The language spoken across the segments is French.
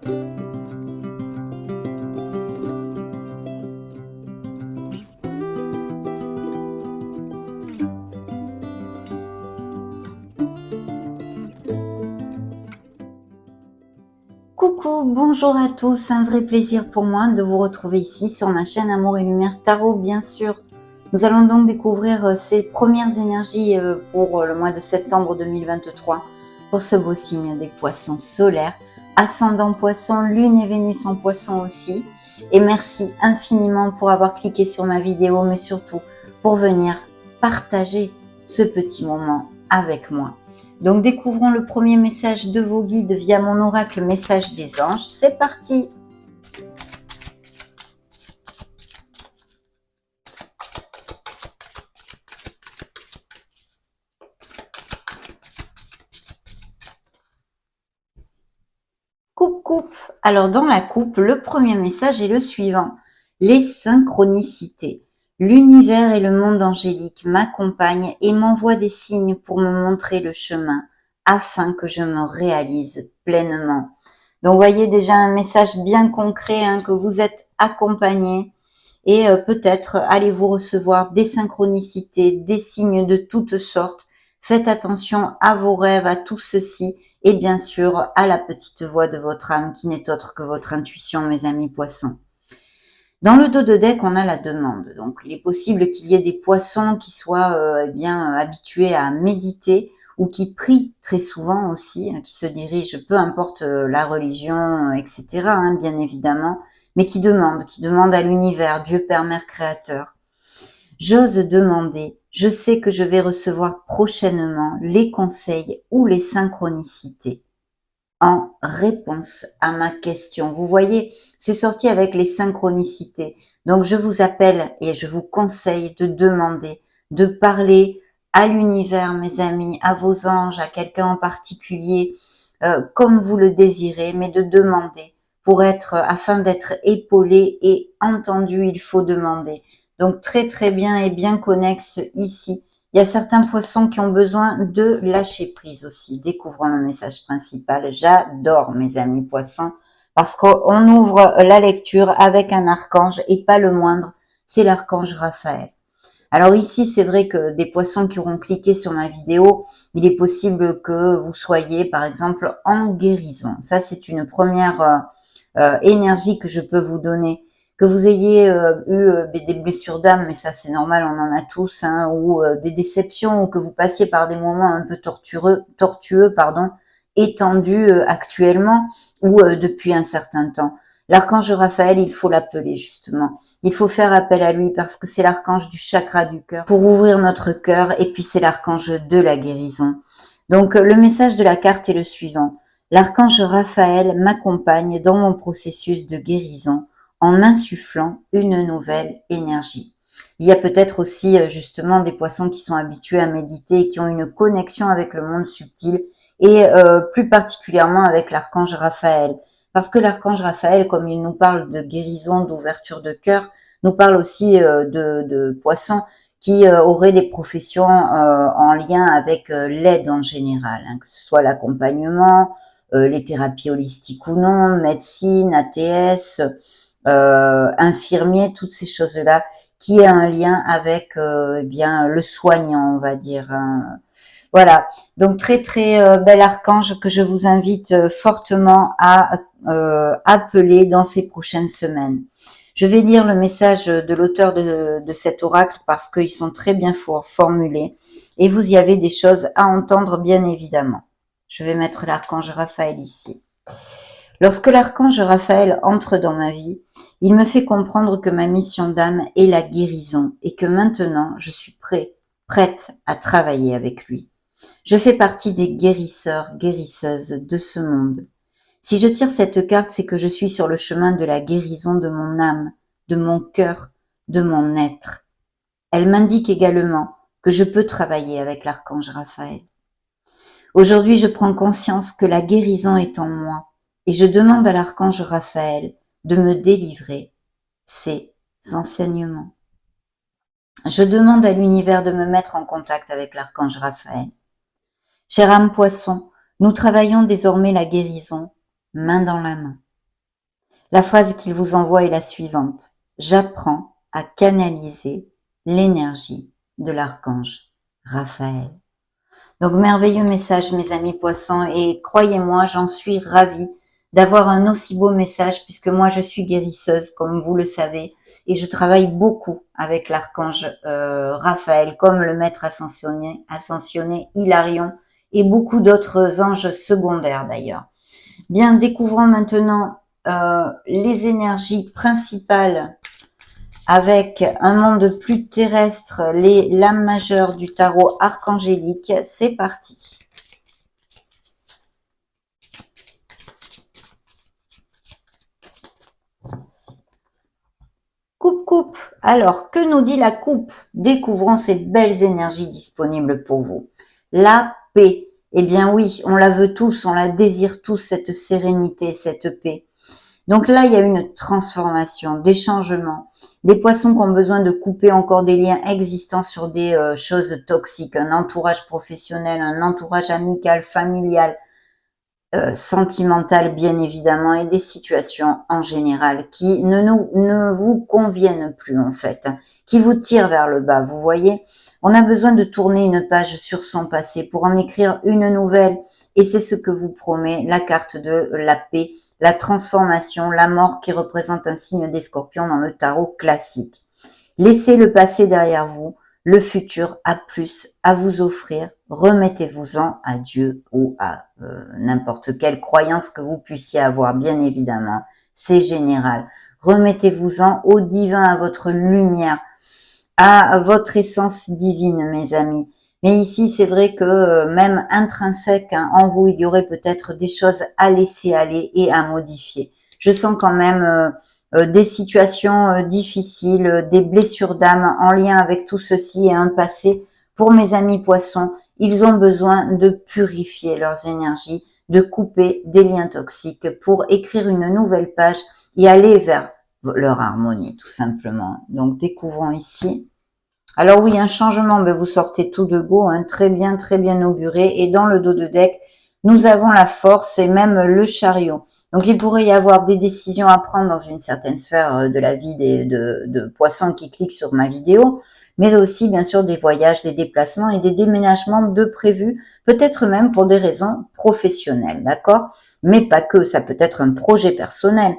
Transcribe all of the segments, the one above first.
Coucou, bonjour à tous, un vrai plaisir pour moi de vous retrouver ici sur ma chaîne Amour et Lumière Tarot, bien sûr. Nous allons donc découvrir ces premières énergies pour le mois de septembre 2023 pour ce beau signe des poissons solaires, ascendant poisson, lune et Vénus en poisson aussi. Et merci infiniment pour avoir cliqué sur ma vidéo, mais surtout pour venir partager ce petit moment avec moi. Donc découvrons le premier message de vos guides via mon oracle message des anges. C'est parti! Coupe. Alors dans la coupe, le premier message est le suivant. Les synchronicités. L'univers et le monde angélique m'accompagnent et m'envoient des signes pour me montrer le chemin afin que je me réalise pleinement. Donc vous voyez déjà un message bien concret, que vous êtes accompagné et peut-être allez-vous recevoir des synchronicités, des signes de toutes sortes. Faites attention à vos rêves, à tout ceci et bien sûr à la petite voix de votre âme qui n'est autre que votre intuition, mes amis poissons. Dans le dos de deck, on a la demande. Donc, il est possible qu'il y ait des poissons qui soient habitués à méditer ou qui prient très souvent aussi, qui se dirigent, peu importe la religion, etc., bien évidemment, mais qui demandent à l'univers, Dieu Père Mère Créateur. J'ose demander, je sais que je vais recevoir prochainement les conseils ou les synchronicités en réponse à ma question. Vous voyez, c'est sorti avec les synchronicités. Donc, je vous appelle et je vous conseille de demander, de parler à l'univers, mes amis, à vos anges, à quelqu'un en particulier, comme vous le désirez, mais de demander afin d'être épaulé et entendu, il faut demander. Donc, très bien et bien connexe ici. Il y a certains poissons qui ont besoin de lâcher prise aussi. Découvrons le message principal. J'adore mes amis poissons parce qu'on ouvre la lecture avec un archange et pas le moindre, c'est l'archange Raphaël. Alors ici, c'est vrai que des poissons qui auront cliqué sur ma vidéo, il est possible que vous soyez par exemple en guérison. Ça, c'est une première énergie que je peux vous donner. Que vous ayez des blessures d'âme, mais ça c'est normal, on en a tous, ou des déceptions, ou que vous passiez par des moments un peu tortueux, étendus actuellement, ou depuis un certain temps. L'archange Raphaël, il faut l'appeler justement. Il faut faire appel à lui parce que c'est l'archange du chakra du cœur pour ouvrir notre cœur, et puis c'est l'archange de la guérison. Donc le message de la carte est le suivant. L'archange Raphaël m'accompagne dans mon processus de guérison en m'insufflant une nouvelle énergie. Il y a peut-être aussi justement des poissons qui sont habitués à méditer et qui ont une connexion avec le monde subtil et plus particulièrement avec l'archange Raphaël. Parce que l'archange Raphaël, comme il nous parle de guérison, d'ouverture de cœur, nous parle aussi de poissons qui auraient des professions en lien avec l'aide en général, que ce soit l'accompagnement, les thérapies holistiques ou non, médecine, ATS, infirmier, toutes ces choses-là, qui a un lien avec bien le soignant, on va dire. Voilà, donc très bel archange que je vous invite fortement à appeler dans ces prochaines semaines. Je vais lire le message de l'auteur de cet oracle parce qu'ils sont très bien formulés et vous y avez des choses à entendre bien évidemment. Je vais mettre l'archange Raphaël ici. Lorsque l'archange Raphaël entre dans ma vie, il me fait comprendre que ma mission d'âme est la guérison et que maintenant je suis prête à travailler avec lui. Je fais partie des guérisseurs, guérisseuses de ce monde. Si je tire cette carte, c'est que je suis sur le chemin de la guérison de mon âme, de mon cœur, de mon être. Elle m'indique également que je peux travailler avec l'archange Raphaël. Aujourd'hui, je prends conscience que la guérison est en moi et je demande à l'archange Raphaël de me délivrer ces enseignements. Je demande à l'univers de me mettre en contact avec l'archange Raphaël. Chère âme poisson, nous travaillons désormais la guérison, main dans la main. La phrase qu'il vous envoie est la suivante. J'apprends à canaliser l'énergie de l'archange Raphaël. Donc, merveilleux message, mes amis poissons, et croyez-moi, j'en suis ravie d'avoir un aussi beau message, puisque moi, je suis guérisseuse, comme vous le savez, et je travaille beaucoup avec l'archange Raphaël, comme le maître ascensionné Hilarion, et beaucoup d'autres anges secondaires d'ailleurs. Bien, découvrons maintenant les énergies principales avec un monde plus terrestre, les lames majeures du tarot archangélique. C'est parti. Coupe. Alors, que nous dit la coupe? Découvrons ces belles énergies disponibles pour vous. La paix. Eh bien oui, on la veut tous, on la désire tous, cette sérénité, cette paix. Donc là, il y a une transformation, des changements, des poissons qui ont besoin de couper encore des liens existants sur des choses toxiques, un entourage professionnel, un entourage amical, familial, sentimental bien évidemment, et des situations en général qui ne vous conviennent plus en fait, qui vous tirent vers le bas. Vous voyez, on a besoin de tourner une page sur son passé pour en écrire une nouvelle, et c'est ce que vous promet la carte de la paix, la transformation, la mort qui représente un signe des scorpions dans le tarot classique. Laissez le passé derrière vous, le futur a plus à vous offrir, remettez-vous-en à Dieu ou à n'importe quelle croyance que vous puissiez avoir, bien évidemment, c'est général. Remettez-vous-en au divin, à votre lumière, à votre essence divine, mes amis. Mais ici, c'est vrai que même intrinsèque en vous, il y aurait peut-être des choses à laisser aller et à modifier. Je sens quand même des situations difficiles, des blessures d'âme en lien avec tout ceci et un passé. Pour mes amis poissons, ils ont besoin de purifier leurs énergies, de couper des liens toxiques pour écrire une nouvelle page et aller vers leur harmonie, tout simplement. Donc, découvrons ici. Alors oui, un changement, ben vous sortez tout de go, hein, très bien auguré. Et dans le dos de deck, nous avons la force et même le chariot. Donc il pourrait y avoir des décisions à prendre dans une certaine sphère de la vie de poissons qui cliquent sur ma vidéo, mais aussi bien sûr des voyages, des déplacements et des déménagements de prévus, peut-être même pour des raisons professionnelles, d'accord? Mais pas que, ça peut être un projet personnel.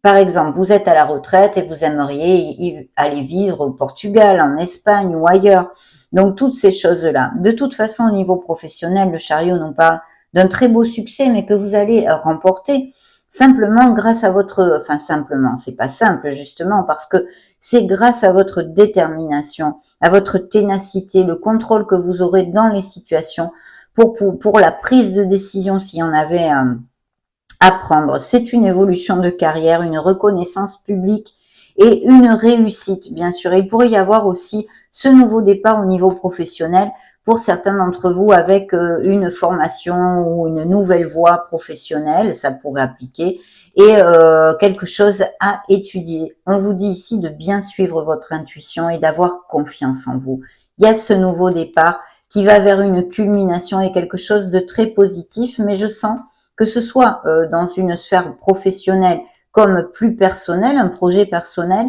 Par exemple, vous êtes à la retraite et vous aimeriez aller vivre au Portugal, en Espagne ou ailleurs. Donc, toutes ces choses-là. De toute façon, au niveau professionnel, le chariot nous parle d'un très beau succès, mais que vous allez remporter simplement grâce à votre... Enfin, simplement, c'est pas simple, justement, parce que c'est grâce à votre détermination, à votre ténacité, le contrôle que vous aurez dans les situations pour la prise de décision, s'il y en avait... apprendre. C'est une évolution de carrière, une reconnaissance publique et une réussite, bien sûr. Il pourrait y avoir aussi ce nouveau départ au niveau professionnel pour certains d'entre vous avec une formation ou une nouvelle voie professionnelle, ça pourrait appliquer, et quelque chose à étudier. On vous dit ici de bien suivre votre intuition et d'avoir confiance en vous. Il y a ce nouveau départ qui va vers une culmination et quelque chose de très positif, mais je sens que ce soit dans une sphère professionnelle comme plus personnelle, un projet personnel,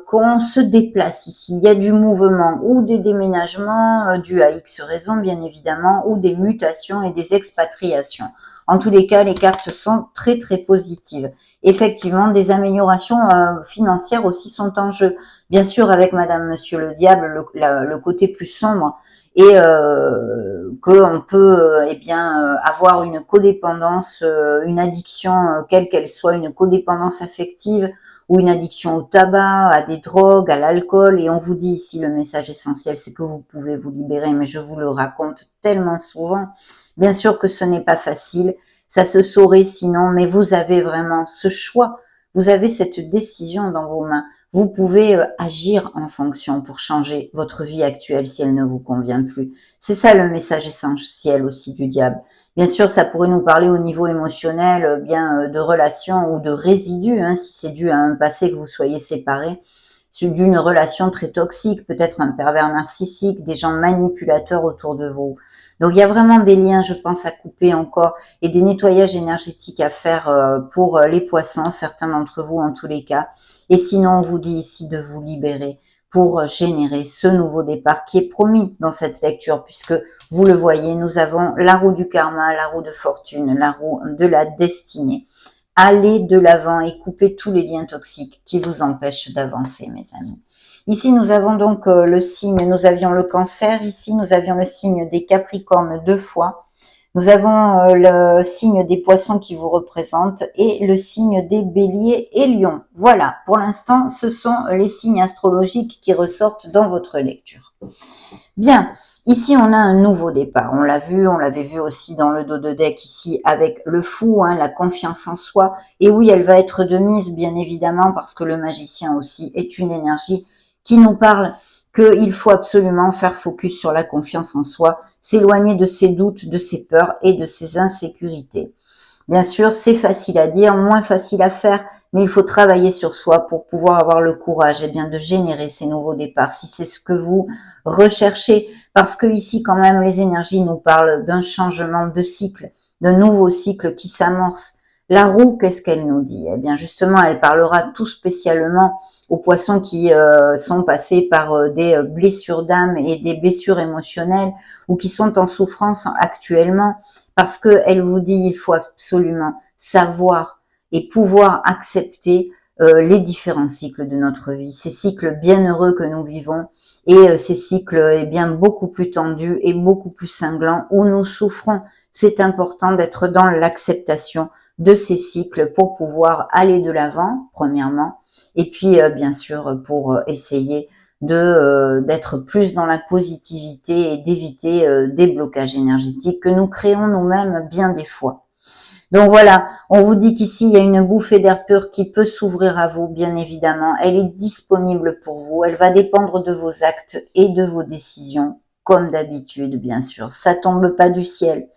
qu'on se déplace ici. Il y a du mouvement ou des déménagements dus à X raisons, bien évidemment, ou des mutations et des expatriations. En tous les cas, les cartes sont très positives. Effectivement, des améliorations financières aussi sont en jeu. Bien sûr, avec Madame, Monsieur le Diable, le côté plus sombre, et qu'on peut eh bien avoir une codépendance, une addiction, quelle qu'elle soit, une codépendance affective ou une addiction au tabac, à des drogues, à l'alcool. Et on vous dit ici, le message essentiel, c'est que vous pouvez vous libérer, mais je vous le raconte tellement souvent. Bien sûr que ce n'est pas facile, ça se saurait sinon, mais vous avez vraiment ce choix, vous avez cette décision dans vos mains. Vous pouvez agir en fonction pour changer votre vie actuelle si elle ne vous convient plus. C'est ça le message essentiel aussi du diable. Bien sûr, ça pourrait nous parler au niveau émotionnel, bien de relations ou de résidus, hein, si c'est dû à un passé que vous soyez séparés, d'une relation très toxique, peut-être un pervers narcissique, des gens manipulateurs autour de vous. Donc il y a vraiment des liens, je pense, à couper encore et des nettoyages énergétiques à faire pour les poissons, certains d'entre vous en tous les cas. Et sinon, on vous dit ici de vous libérer pour générer ce nouveau départ qui est promis dans cette lecture, puisque vous le voyez, nous avons la roue du karma, la roue de fortune, la roue de la destinée. Allez de l'avant et coupez tous les liens toxiques qui vous empêchent d'avancer, mes amis. Ici, nous avons donc le signe, nous avions le cancer, ici, nous avions le signe des capricornes 2 fois. Nous avons le signe des poissons qui vous représentent et le signe des béliers et lions. Voilà, pour l'instant, ce sont les signes astrologiques qui ressortent dans votre lecture. Bien, ici on a un nouveau départ. On l'a vu, on l'avait vu aussi dans le dos de deck ici avec le fou, hein, la confiance en soi. Et oui, elle va être de mise, bien évidemment, parce que le magicien aussi est une énergie qui nous parle qu'il faut absolument faire focus sur la confiance en soi, s'éloigner de ses doutes, de ses peurs et de ses insécurités. Bien sûr, c'est facile à dire, moins facile à faire, mais il faut travailler sur soi pour pouvoir avoir le courage de générer ces nouveaux départs, si c'est ce que vous recherchez, parce que ici quand même les énergies nous parlent d'un changement de cycle, d'un nouveau cycle qui s'amorce. La roue, qu'est-ce qu'elle nous dit? Eh bien justement, elle parlera tout spécialement aux poissons qui sont passés par des blessures d'âme et des blessures émotionnelles ou qui sont en souffrance actuellement, parce qu'elle vous dit il faut absolument savoir et pouvoir accepter les différents cycles de notre vie, ces cycles bienheureux que nous vivons et ces cycles beaucoup plus tendus et beaucoup plus cinglants où nous souffrons. C'est important d'être dans l'acceptation de ces cycles pour pouvoir aller de l'avant, premièrement, et puis bien sûr pour essayer d'être plus dans la positivité et d'éviter des blocages énergétiques que nous créons nous-mêmes bien des fois. Donc voilà, on vous dit qu'ici, il y a une bouffée d'air pur qui peut s'ouvrir à vous, bien évidemment. Elle est disponible pour vous. Elle va dépendre de vos actes et de vos décisions, comme d'habitude, bien sûr. Ça tombe pas du ciel.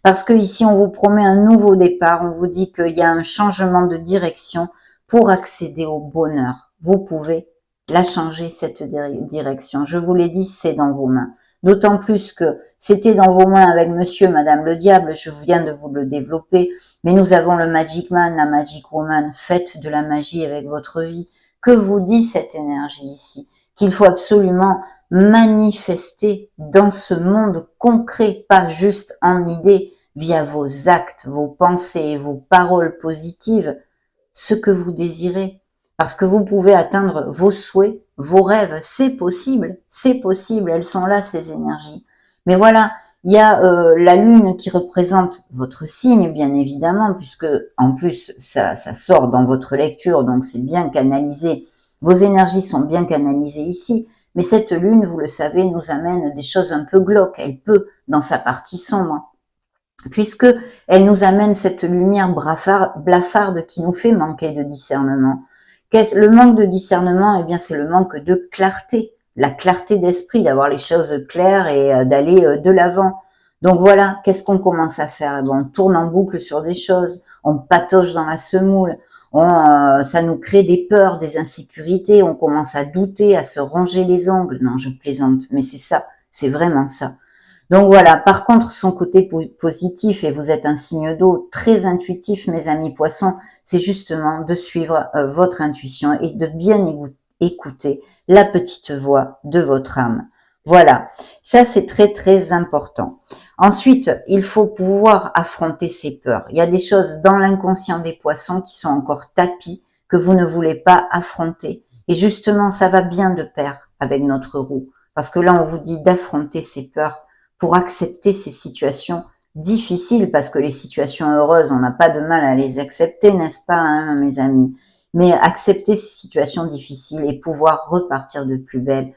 Parce que ici, on vous promet un nouveau départ. On vous dit qu'il y a un changement de direction pour accéder au bonheur. Vous pouvez la changer, cette direction. Je vous l'ai dit, c'est dans vos mains. D'autant plus que c'était dans vos mains avec monsieur, madame le diable, je viens de vous le développer, mais nous avons le Magic Man, la Magic Woman, faites de la magie avec votre vie. Que vous dit cette énergie ici? Qu'il faut absolument manifester dans ce monde concret, pas juste en idée, via vos actes, vos pensées, vos paroles positives, ce que vous désirez. Parce que vous pouvez atteindre vos souhaits, vos rêves, c'est possible, elles sont là ces énergies. Mais voilà, il y a la lune qui représente votre signe, bien évidemment, puisque en plus ça sort dans votre lecture, donc c'est bien canalisé. Vos énergies sont bien canalisées ici. Mais cette lune, vous le savez, nous amène des choses un peu glauques. Elle peut, dans sa partie sombre, puisque elle nous amène cette lumière blafarde qui nous fait manquer de discernement. Le manque de discernement, eh bien, c'est le manque de clarté, la clarté d'esprit, d'avoir les choses claires et d'aller de l'avant. Donc voilà, qu'est-ce qu'on commence à faire? On tourne en boucle sur des choses, on patauge dans la semoule, ça nous crée des peurs, des insécurités, on commence à douter, à se ronger les ongles. Non, je plaisante, mais c'est ça, c'est vraiment ça. Donc voilà, par contre, son côté positif, et vous êtes un signe d'eau très intuitif, mes amis poissons, c'est justement de suivre votre intuition et de bien écouter la petite voix de votre âme. Voilà, ça c'est très très important. Ensuite, il faut pouvoir affronter ses peurs. Il y a des choses dans l'inconscient des poissons qui sont encore tapis, que vous ne voulez pas affronter. Et justement, ça va bien de pair avec notre roue. Parce que là, on vous dit d'affronter ses peurs pour accepter ces situations difficiles, parce que les situations heureuses, on n'a pas de mal à les accepter, n'est-ce pas, hein, mes amis? Mais accepter ces situations difficiles et pouvoir repartir de plus belle.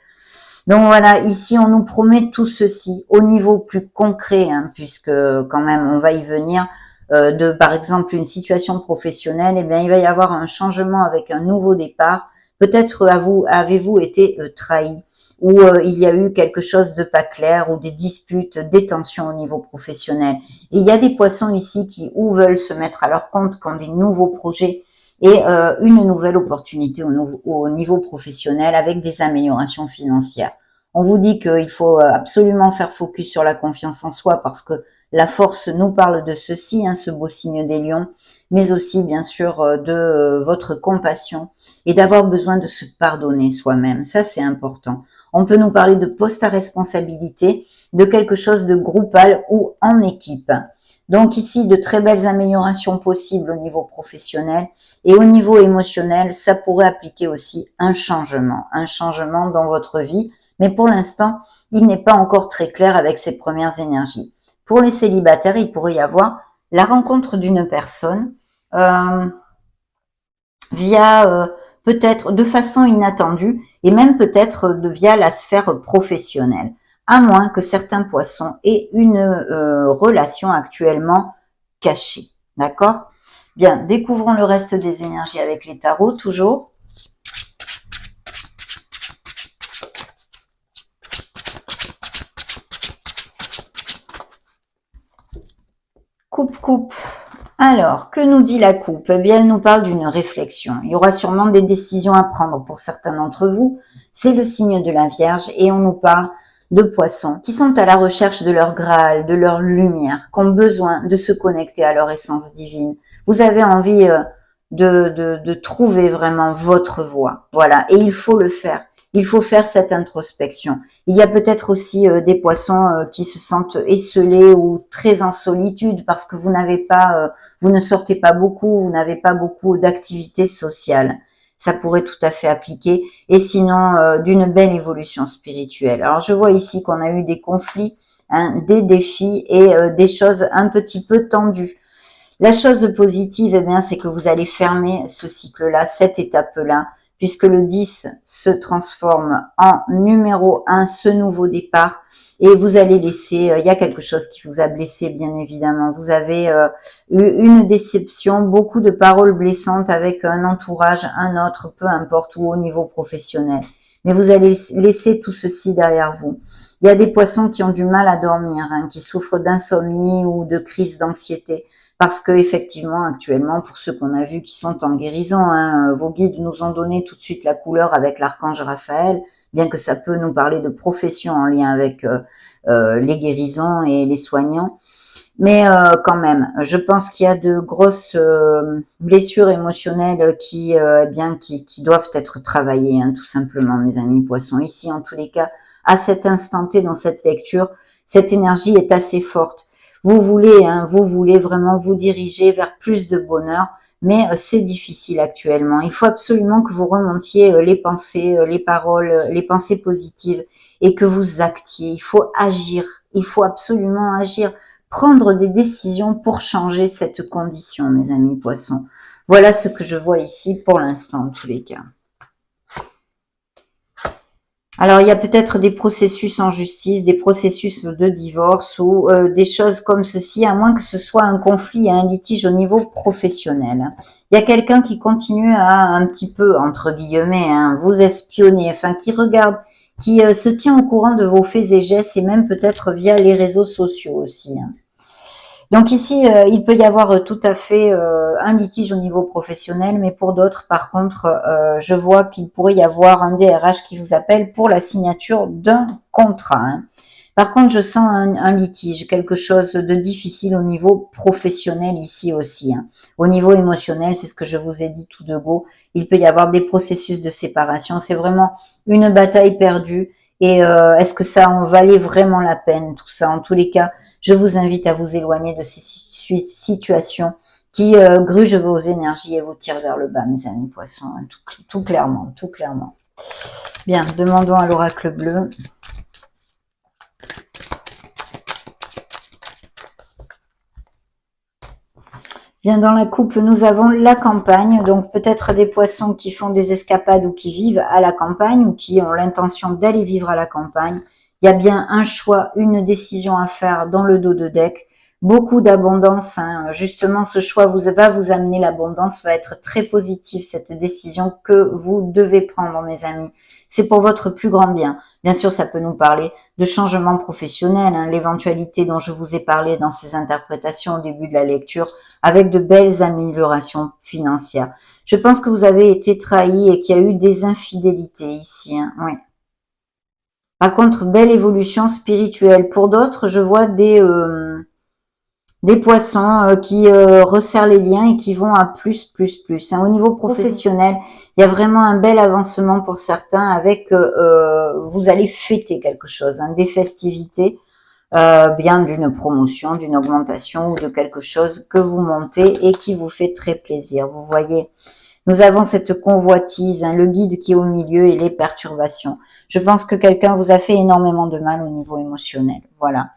Donc voilà, ici on nous promet tout ceci au niveau plus concret, hein, puisque quand même on va y venir, de par exemple une situation professionnelle, eh bien il va y avoir un changement avec un nouveau départ. Peut-être avez-vous été trahi, ou il y a eu quelque chose de pas clair, ou des disputes, des tensions au niveau professionnel. Et il y a des poissons ici qui ou veulent se mettre à leur compte, qui ont des nouveaux projets, et une nouvelle opportunité au niveau professionnel avec des améliorations financières. On vous dit qu'il faut absolument faire focus sur la confiance en soi parce que la force nous parle de ceci, ce beau signe des lions, mais aussi bien sûr de votre compassion et d'avoir besoin de se pardonner soi-même. Ça, c'est important. On peut nous parler de poste à responsabilité, de quelque chose de groupal ou en équipe. Donc ici, de très belles améliorations possibles au niveau professionnel et au niveau émotionnel, ça pourrait appliquer aussi un changement dans votre vie. Mais pour l'instant, il n'est pas encore très clair avec ces premières énergies. Pour les célibataires, il pourrait y avoir la rencontre d'une personne via peut-être de façon inattendue et même peut-être via la sphère professionnelle, à moins que certains poissons aient une relation actuellement cachée. D'accord? Bien, découvrons le reste des énergies avec les tarots, toujours. Coupe. Alors, que nous dit la coupe? Eh bien, elle nous parle d'une réflexion. Il y aura sûrement des décisions à prendre pour certains d'entre vous. C'est le signe de la Vierge et on nous parle de poissons qui sont à la recherche de leur Graal, de leur lumière, qui ont besoin de se connecter à leur essence divine. Vous avez envie de trouver vraiment votre voie. Voilà, et il faut le faire. Il faut faire cette introspection. Il y a peut-être aussi des poissons qui se sentent esselés ou très en solitude parce que vous n'avez pas, vous ne sortez pas beaucoup, vous n'avez pas beaucoup d'activités sociales. Ça pourrait tout à fait appliquer. Et sinon, d'une belle évolution spirituelle. Alors, je vois ici qu'on a eu des conflits, des défis et des choses un petit peu tendues. La chose positive, eh bien, c'est que vous allez fermer ce cycle-là, cette étape-là, puisque le 10 se transforme en numéro 1, ce nouveau départ, et vous allez laisser, il y a quelque chose qui vous a blessé, bien évidemment. Vous avez eu une déception, beaucoup de paroles blessantes avec un entourage, un autre, peu importe, ou au niveau professionnel. Mais vous allez laisser tout ceci derrière vous. Il y a des poissons qui ont du mal à dormir, qui souffrent d'insomnie ou de crise d'anxiété. Parce que effectivement, actuellement, pour ceux qu'on a vus qui sont en guérison, vos guides nous ont donné tout de suite la couleur avec l'archange Raphaël, bien que ça peut nous parler de profession en lien avec les guérisons et les soignants. Mais quand même, je pense qu'il y a de grosses blessures émotionnelles qui doivent être travaillées, tout simplement, mes amis poissons. Ici, en tous les cas, à cet instant T, dans cette lecture, cette énergie est assez forte. Vous voulez vraiment vous diriger vers plus de bonheur, mais c'est difficile actuellement. Il faut absolument que vous remontiez les pensées, les paroles, les pensées positives et que vous actiez. Il faut agir. Il faut absolument agir. Prendre des décisions pour changer cette condition, mes amis poissons. Voilà ce que je vois ici pour l'instant, en tous les cas. Alors, il y a peut-être des processus en justice, des processus de divorce ou des choses comme ceci, à moins que ce soit un conflit, un litige au niveau professionnel. Il y a quelqu'un qui continue à un petit peu, entre guillemets, vous espionner, enfin qui regarde, qui se tient au courant de vos faits et gestes et même peut-être via les réseaux sociaux aussi. Donc ici, il peut y avoir tout à fait un litige au niveau professionnel, mais pour d'autres, par contre, je vois qu'il pourrait y avoir un DRH qui vous appelle pour la signature d'un contrat. Par contre, je sens un litige, quelque chose de difficile au niveau professionnel ici aussi. Au niveau émotionnel, c'est ce que je vous ai dit tout de go, il peut y avoir des processus de séparation. C'est vraiment une bataille perdue. Et est-ce que ça en valait vraiment la peine, tout ça? En tous les cas, je vous invite à vous éloigner de ces situations qui grugent vos énergies et vous tirent vers le bas, mes amis poissons, tout clairement, tout clairement. Bien, demandons à l'oracle bleu. Bien, dans la coupe, nous avons la campagne, donc peut-être des poissons qui font des escapades ou qui vivent à la campagne ou qui ont l'intention d'aller vivre à la campagne. Il y a bien un choix, une décision à faire dans le dos de deck. Beaucoup d'abondance, justement ce choix va vous amener l'abondance, va être très positif cette décision que vous devez prendre, mes amis. C'est pour votre plus grand bien. Bien sûr, ça peut nous parler de changement professionnel, l'éventualité dont je vous ai parlé dans ces interprétations au début de la lecture, avec de belles améliorations financières. Je pense que vous avez été trahi et qu'il y a eu des infidélités ici. Oui. Par contre, belle évolution spirituelle. Pour d'autres, je vois des poissons qui resserrent les liens et qui vont à plus, plus, plus. Hein. Au niveau professionnel, il y a vraiment un bel avancement pour certains avec, vous allez fêter quelque chose, hein, des festivités, bien d'une promotion, d'une augmentation ou de quelque chose que vous montez et qui vous fait très plaisir. Vous voyez, nous avons cette convoitise, hein, le guide qui est au milieu et les perturbations. Je pense que quelqu'un vous a fait énormément de mal au niveau émotionnel. Voilà.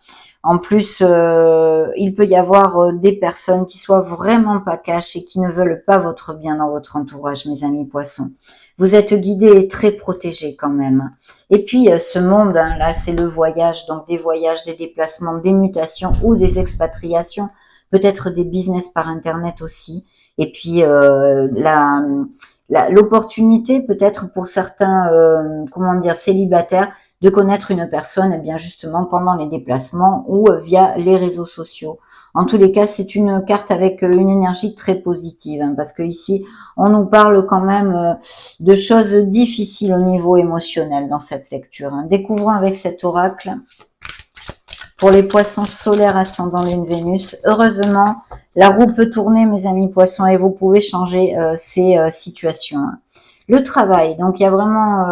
En plus, il peut y avoir des personnes qui soient vraiment pas cash et qui ne veulent pas votre bien dans votre entourage, mes amis poissons. Vous êtes guidés et très protégés quand même. Et puis, ce monde, hein, là, c'est le voyage, donc des voyages, des déplacements, des mutations ou des expatriations, peut-être des business par Internet aussi. Et puis, l'opportunité peut-être pour certains, comment dire, célibataires, de connaître une personne, eh bien justement pendant les déplacements ou via les réseaux sociaux. En tous les cas, c'est une carte avec une énergie très positive, hein, parce que ici, on nous parle quand même de choses difficiles au niveau émotionnel dans cette lecture. Hein. Découvrons avec cet oracle pour les poissons solaires ascendant Lune Vénus. Heureusement, la roue peut tourner, mes amis poissons, et vous pouvez changer ces situations. Hein. Le travail, donc il y a vraiment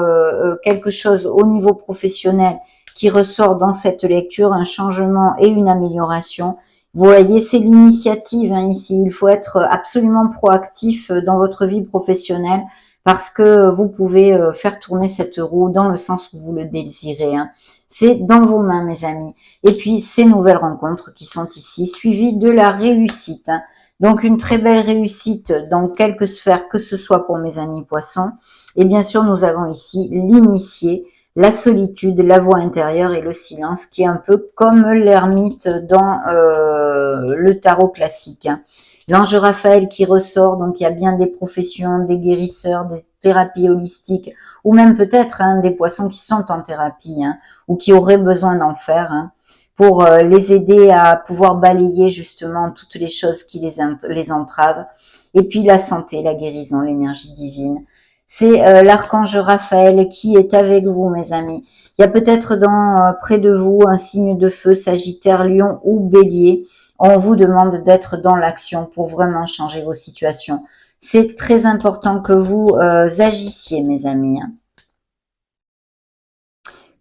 quelque chose au niveau professionnel qui ressort dans cette lecture, un changement et une amélioration. Vous voyez, c'est l'initiative hein, ici. Il faut être absolument proactif dans votre vie professionnelle parce que vous pouvez faire tourner cette roue dans le sens où vous le désirez. Hein. C'est dans vos mains, mes amis. Et puis, ces nouvelles rencontres qui sont ici, suivies de la réussite. Hein. Donc, une très belle réussite dans quelques sphères, que ce soit pour mes amis poissons. Et bien sûr, nous avons ici l'initié, la solitude, la voix intérieure et le silence, qui est un peu comme l'ermite dans le tarot classique. Hein. L'ange Raphaël qui ressort, donc il y a bien des professions, des guérisseurs, des thérapies holistiques, ou même peut-être hein, des poissons qui sont en thérapie, hein, ou qui auraient besoin d'en faire, hein, pour les aider à pouvoir balayer justement toutes les choses qui les entravent. Et puis la santé, la guérison, l'énergie divine. C'est l'archange Raphaël qui est avec vous, mes amis. Il y a peut-être dans près de vous un signe de feu, Sagittaire, Lion ou Bélier. On vous demande d'être dans l'action pour vraiment changer vos situations. C'est très important que vous agissiez, mes amis.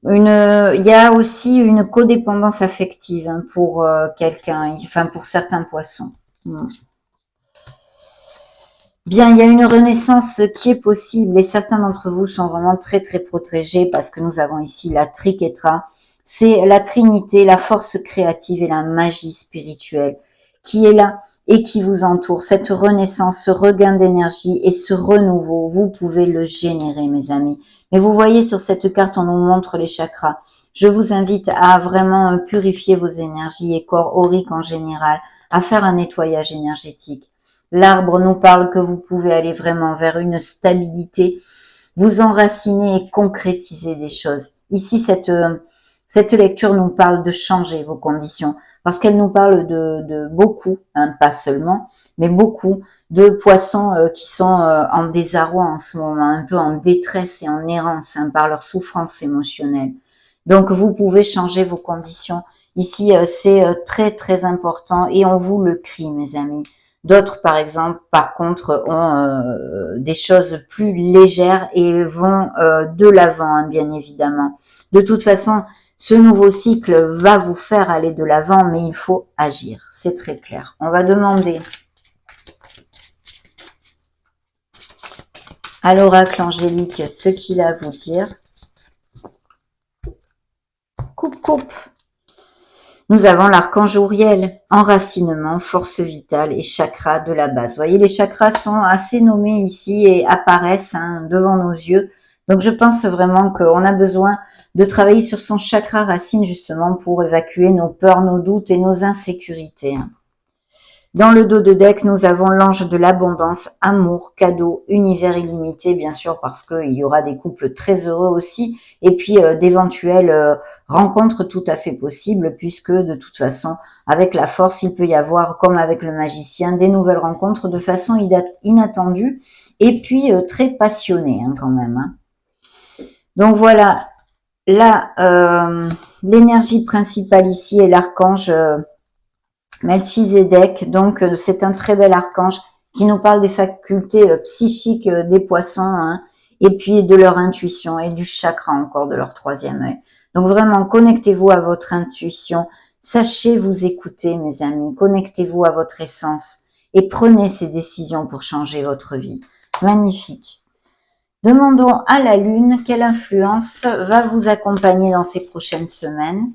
Il y a aussi une codépendance affective hein, pour quelqu'un, enfin pour certains poissons. Bien, il y a une renaissance qui est possible et certains d'entre vous sont vraiment très très protégés parce que nous avons ici la Triquetra. C'est la Trinité, la force créative et la magie spirituelle qui est là et qui vous entoure. Cette renaissance, ce regain d'énergie et ce renouveau, vous pouvez le générer, mes amis. Mais vous voyez sur cette carte, on nous montre les chakras. Je vous invite à vraiment purifier vos énergies et corps auriques en général, à faire un nettoyage énergétique. L'arbre nous parle que vous pouvez aller vraiment vers une stabilité, vous enraciner et concrétiser des choses. Ici, cette lecture nous parle de changer vos conditions parce qu'elle nous parle de beaucoup, hein, pas seulement, mais beaucoup de poissons qui sont en désarroi en ce moment, un peu en détresse et en errance hein, par leur souffrance émotionnelle. Donc, vous pouvez changer vos conditions. Ici, c'est très, très important et on vous le crie, mes amis. D'autres, par exemple, par contre, ont des choses plus légères et vont de l'avant, hein, bien évidemment. De toute façon, ce nouveau cycle va vous faire aller de l'avant, mais il faut agir. C'est très clair. On va demander à l'oracle angélique ce qu'il a à vous dire. Coupe, coupe. Nous avons l'archange Uriel, enracinement, force vitale et chakra de la base. Vous voyez, les chakras sont assez nommés ici et apparaissent hein, devant nos yeux. Donc, je pense vraiment qu'on a besoin de travailler sur son chakra racine justement pour évacuer nos peurs, nos doutes et nos insécurités. Dans le dos de deck, nous avons l'ange de l'abondance, amour, cadeau, univers illimité, bien sûr, parce qu'il y aura des couples très heureux aussi, et puis d'éventuelles rencontres tout à fait possibles, puisque de toute façon, avec la force, il peut y avoir, comme avec le magicien, des nouvelles rencontres de façon inattendue, et puis très passionnées hein, quand même. Hein. Donc voilà, Là, l'énergie principale ici est l'archange Melchizedek. Donc, c'est un très bel archange qui nous parle des facultés psychiques des poissons, hein, et puis de leur intuition et du chakra encore de leur troisième œil. Donc, vraiment, connectez-vous à votre intuition. Sachez vous écouter, mes amis. Connectez-vous à votre essence et prenez ces décisions pour changer votre vie. Magnifique. Demandons à la Lune quelle influence va vous accompagner dans ces prochaines semaines.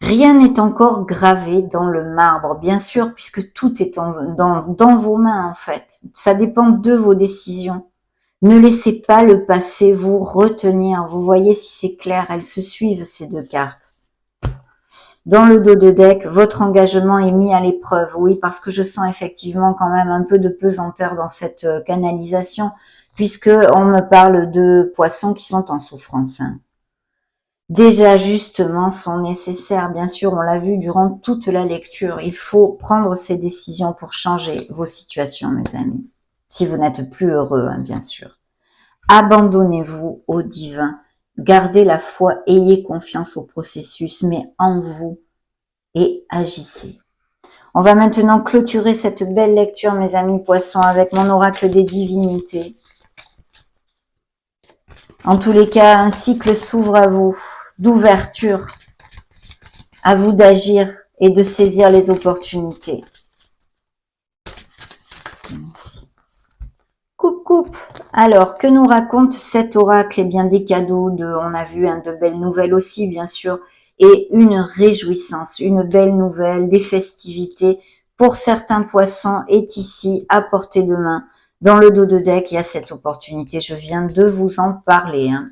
Rien n'est encore gravé dans le marbre, bien sûr, puisque tout est dans vos mains, en fait. Ça dépend de vos décisions. Ne laissez pas le passé vous retenir. Vous voyez si c'est clair, elles se suivent, ces deux cartes. Dans le dos de deck, votre engagement est mis à l'épreuve. Oui, parce que je sens effectivement quand même un peu de pesanteur dans cette canalisation, puisque on me parle de poissons qui sont en souffrance, hein. Des ajustements sont nécessaires, bien sûr, on l'a vu durant toute la lecture. Il faut prendre ces décisions pour changer vos situations, mes amis. Si vous n'êtes plus heureux, hein, bien sûr. Abandonnez-vous au divin. Gardez la foi, ayez confiance au processus, mais en vous, et agissez. On va maintenant clôturer cette belle lecture, mes amis poissons, avec mon oracle des divinités. En tous les cas, un cycle s'ouvre à vous, d'ouverture. À vous d'agir et de saisir les opportunités. Merci. Coupe. Alors, que nous raconte cet oracle? Eh bien, des cadeaux, on a vu, hein, de belles nouvelles aussi, bien sûr, et une réjouissance, une belle nouvelle, des festivités. Pour certains poissons, est ici à portée de main. Dans le dos de deck, il y a cette opportunité. Je viens de vous en parler, hein.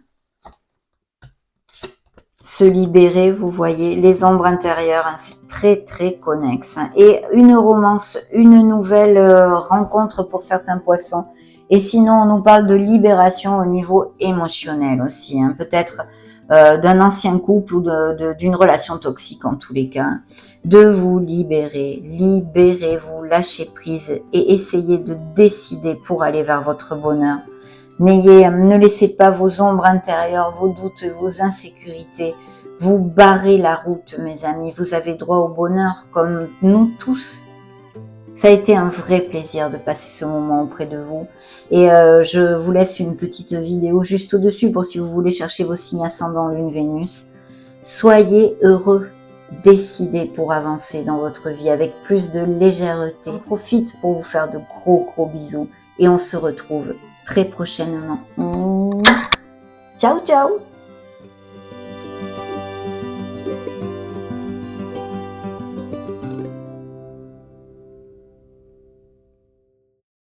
Se libérer, vous voyez, les ombres intérieures, hein, c'est très très connexe, hein. Et une romance, une nouvelle rencontre pour certains poissons. Et sinon, on nous parle de libération au niveau émotionnel aussi, hein, peut-être d'un ancien couple ou d'une relation toxique en tous les cas. De vous libérer, libérez-vous, lâchez prise et essayez de décider pour aller vers votre bonheur. Ne laissez pas vos ombres intérieures, vos doutes, vos insécurités vous barrer la route, mes amis. Vous avez droit au bonheur comme nous tous. Ça a été un vrai plaisir de passer ce moment auprès de vous. Et je vous laisse une petite vidéo juste au-dessus pour si vous voulez chercher vos signes ascendants Lune, Vénus. Soyez heureux. Décidez pour avancer dans votre vie avec plus de légèreté. J'en profite pour vous faire de gros bisous et on se retrouve très prochainement. Ciao, ciao!